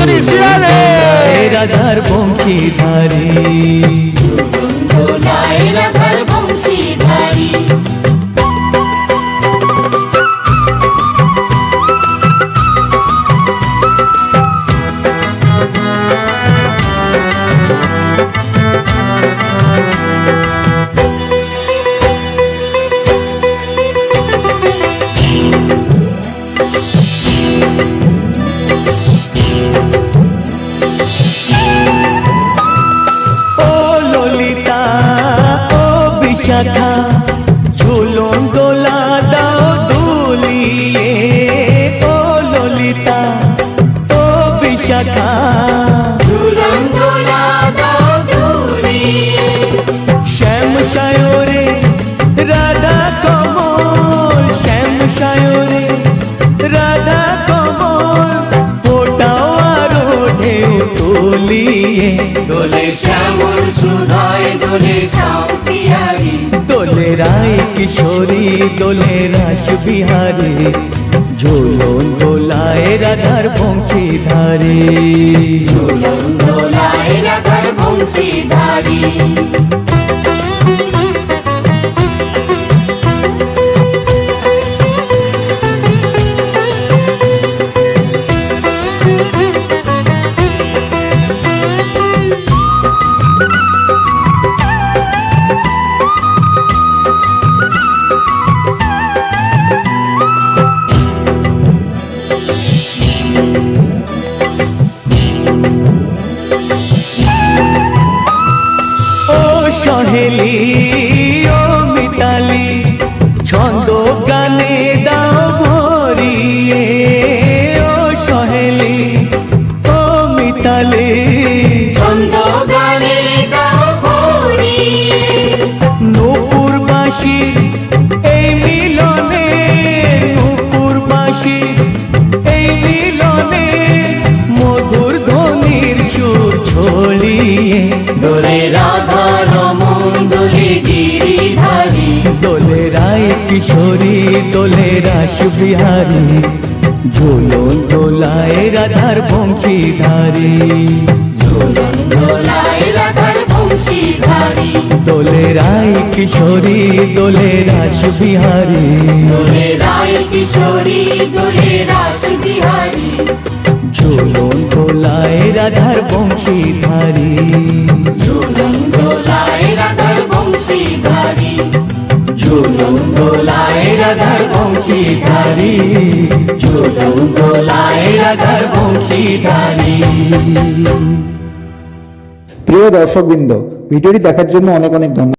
জোরে শিরারে রাধার বংশীধারী দোলায় রাধার বংশীধারী শাখা ঝুলন দোলা দাও দুলিয়ে ও ললিতা ও বিশাখা ঝুলন দোলা দাও দুলিয়ে শ্যাম সায়রে রাধা কমল শ্যাম সায়রে রাধা কমল ফোটাও আরো ঢেউ তুলিয়ে দোলে শ্যামল সুধায় দোলে শ্যাম পিয়ারি দোলে রায় কিশোরী দোলে রাস বিহারী ঝুলন দোলায় রাধার বংশীধারী ঝুলন দোলায় রাধার বংশীধারী সহেলি ও মিতালি ছন্দ গানে দাও ভরিয়ে ও সহেলি ও মিতালি ছন্দ গানে দাও ভরিয়ে নূপুরবাসী এই মিলনে নূপুরবাসী এই মিলনে মধুর ধ্বনির সুর ছড়িয়ে দোলে রাধা রমন দোলে গিরিধারী দোলে রায় কিশোরী দোলে রাস বিহারী ঝুলন দোলায় রাধার বংশীধারী ঝুলন দোলায় রাধার বংশীধারী দোলে রায় কিশোরী দোলে রাস বিহারী দোলে রায় কিশোরী দোলে রাস বিহারী ঝুলন দোলায় রাধার বংশীধারী ঝুলন দোলায় রাধার বংশীধারী ঝুলন দোলায় রাধার বংশীধারী ঝুলন দোলায় রাধার বংশীধারী। প্রিয় দর্শকবৃন্দ, ভিডিওটি দেখার জন্য অনেক অনেক ধন্যবাদ।